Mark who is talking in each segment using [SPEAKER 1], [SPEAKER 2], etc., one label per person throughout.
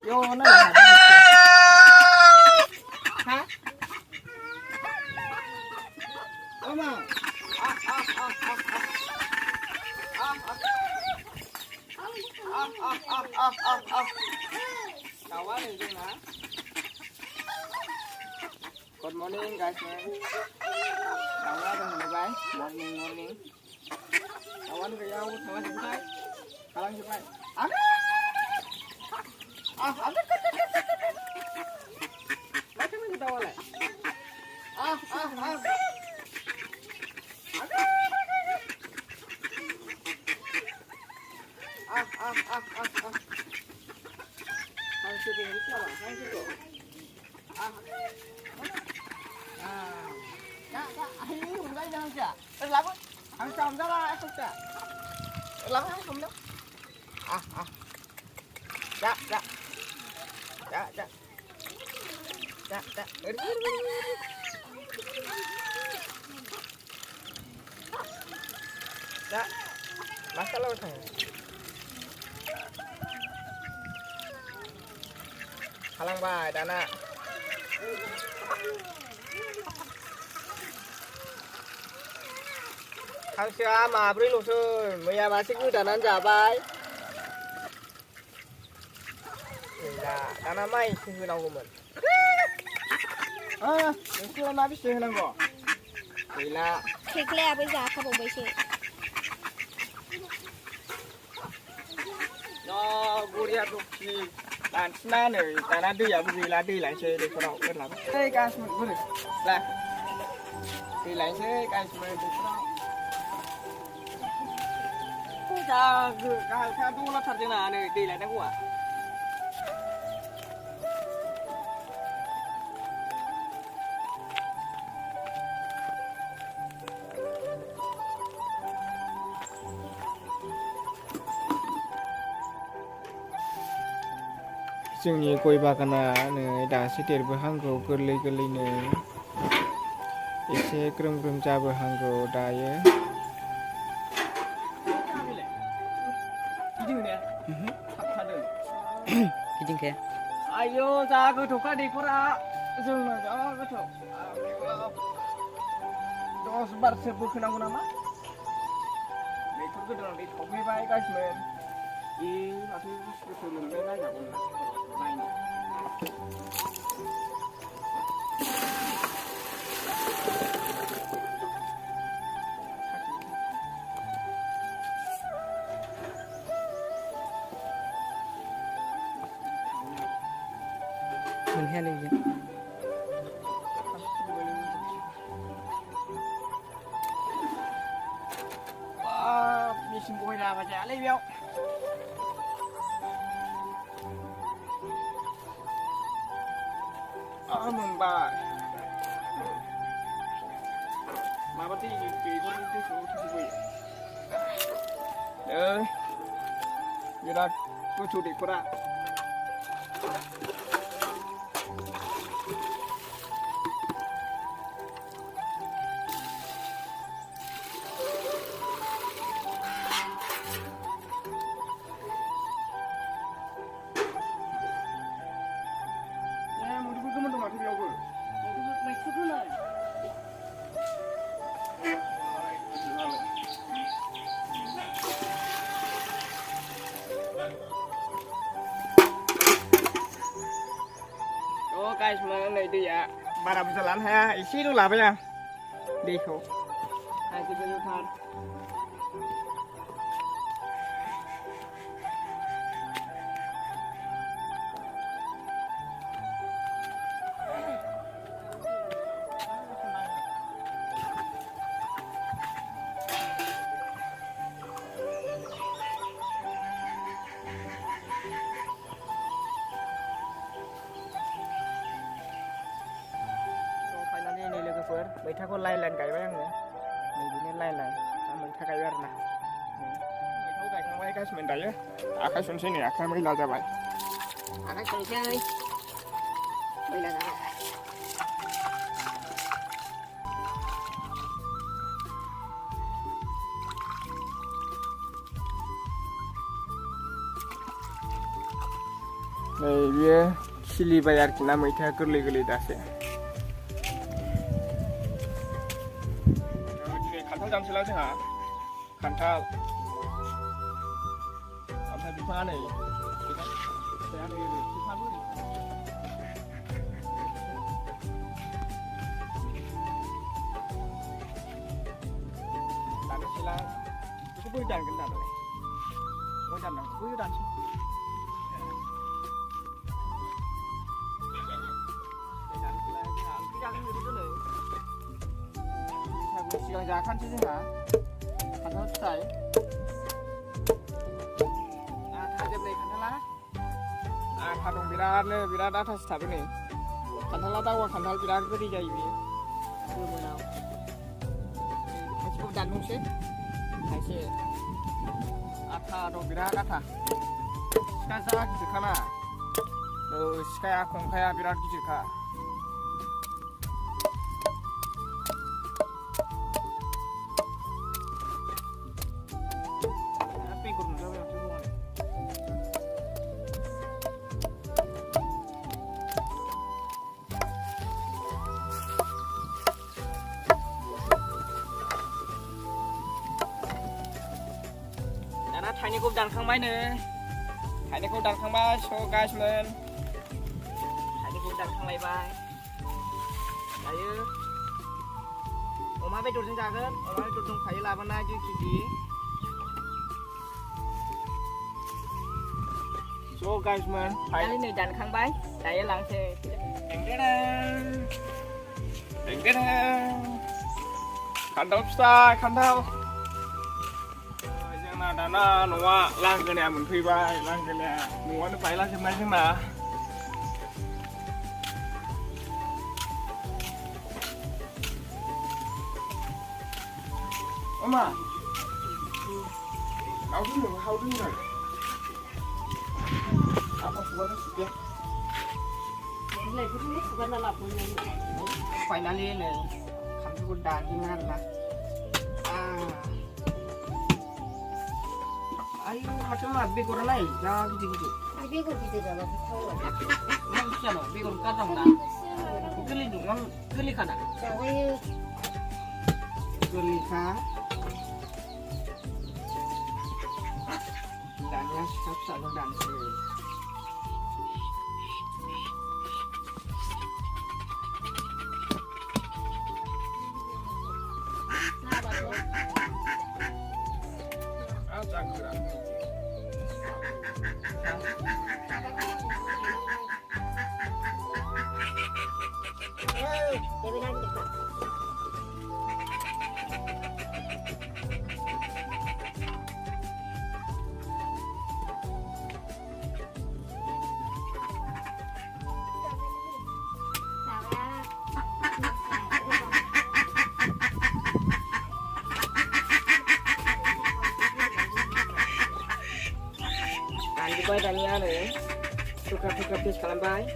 [SPEAKER 1] โยนั่นแหละฮะเอามาkawan itu nah. Good morning guys man. Kawan ada bye. Morning. Kawan kerja aku kawan cepat. Kawan cepat. Ada. Macam mana kita boleh? Hang situ ni siapa? Hang situ. Ini bukan jangan siapa. Terlalu. Hang sama sama aku siapa. Terlalu hang sama. Ja. Ja. Masalah apa? Halang bài đàn ạ. Thằng xe mà bơi lội thôi, mới bà xích cứ đàn ăn giả bài. Thì là đàn ăn may xích cứ nào của mình. Đừng xưa mà biết xích nào của. Thì là
[SPEAKER 2] Khích lẹ bây giờ không bông bấy chị.
[SPEAKER 1] Nó vui ra được thì đàn na này đàn ăn đi à bởi vì là đi lại xe để có đâu biết lắm. Đây cái mình vừa là đi lại xe cái mình được đâu. Cha cái đu nó thật chứ nào này đi lại nó quá. जोंनि गय बागाना नै दासो देरबोहांगौ गोरलैनो एसे ग्रोम जाबोहांगौ दायो
[SPEAKER 3] गिदिंखे
[SPEAKER 1] आयौ जा गोथौखा दैखरा जोंना जा गोथौ 10 बारसो बोखोनांगौ नामा दैखर गोदानाव दै थौफैबाय गासिबो माथो गोथौ लोमबाय नायजागौ नायनो
[SPEAKER 3] मोनहैया नै
[SPEAKER 1] मेसिन बहायना जायालै बेयाव मोनबाय माबा दैखौ थुसोबोयो बिराद गोथौ दैखरा guys mà này đi ạ bà đập giờ lắm ha xí đâu làm bây giờ đi khổ hai cái video than मैथाखौ लाइन गायबाय आङो नैबिदिनो लाइन मैथा गायबाय आरोना मैथाखौ गायखांबाय गासिबो दायो आखाइ सुनसै नै आखाइ मैला जाबाय आखाइ सुनसै मैला जाबाय नै बियो खिलिबाय आरोखि ना मैथा गोरलै गोरलै दासो दिनै खान्थाल जानोसैलाय जोंहा खान्थाल ओमफ्राय बिफाङा नै दानोसैलाय बेखौ बोरै दानगोन दानालाय गय दाननांगौ बैयो दानसै सिगां जाखानोसै जोंहा खान्थाल फिथाइ आथा जोबनै खान्थाला आथा दं बिराद आथा सिथाबो नै खान्थाला दावा खान्थाल बिराद गोदै जायो बियो गोमोनाव खायसेखौ दाननोसै खायसे आथा दं बिराद आथा सिखा जा गिदिरखाना सिखाया खंखाया बिराद गिदिरखा दाना थाइनैखौ दानखांबायनो थाइनैखौ दानखांबाय स' गाइसमोन थाइनैखौ दानखांलायबाय दायो अमा बेदरजों जागोन अमा बेदर दंखायो लाबोनाय 2 केजि स' गाइसमोन फाइनालि नै दानखांबाय दायो लांसै खान्थाल फिथाइ खान्थाल दाना न'आ लांगोनाया मोनफैबाय लांगोनाया न'आनो बायलाजोबनाय जोंना अमा how do you apa suara sudah finally nih kami udah gimana ayo macam begur lain jangan gitu-gitu begur gitu dah emang bisa loh begur kadang dah geli dong geli kan geli kan dannya susah dan Baik tanya nih, suka-suka bis kalam baik.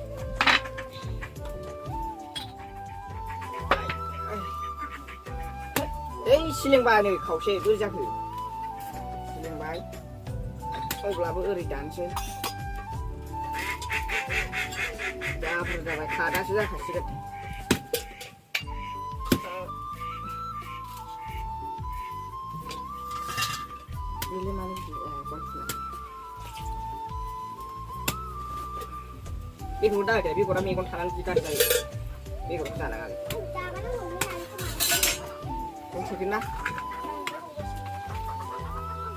[SPEAKER 1] Siling baik nih, kau sih itu jago. Siling baik, oh belabur eri dansa. Ya berapa kada sudah kasih ket. Ini mana sih? begur dah deh, begur kami ikut halal kita deh, begur sana kali. Mungkin lah,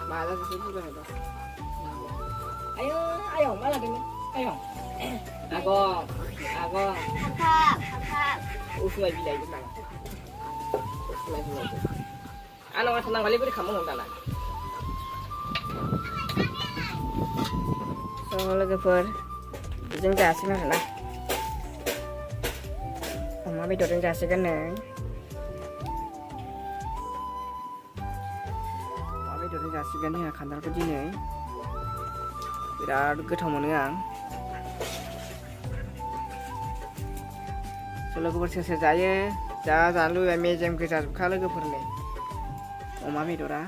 [SPEAKER 1] malah sesuatu juga ada. Ayo, malah gini, ayo. Agong. Usulai bila itu mana? Usulai bila itu. Anak senang kali beri kamu nggak lah. So lagi per. जों जासिगोन आरोना अमा बेदरजों जासिगोन नै अमा बेदरजों जासिगोन जोंहा खान्थालखौ दिनै बिराद गोथाव मोनो आं लोगोफोर सोर सोर जायो जा जानो लुबैबाय मेजेम गोजा जोबखा लोगोफोरनि अमा बेदरा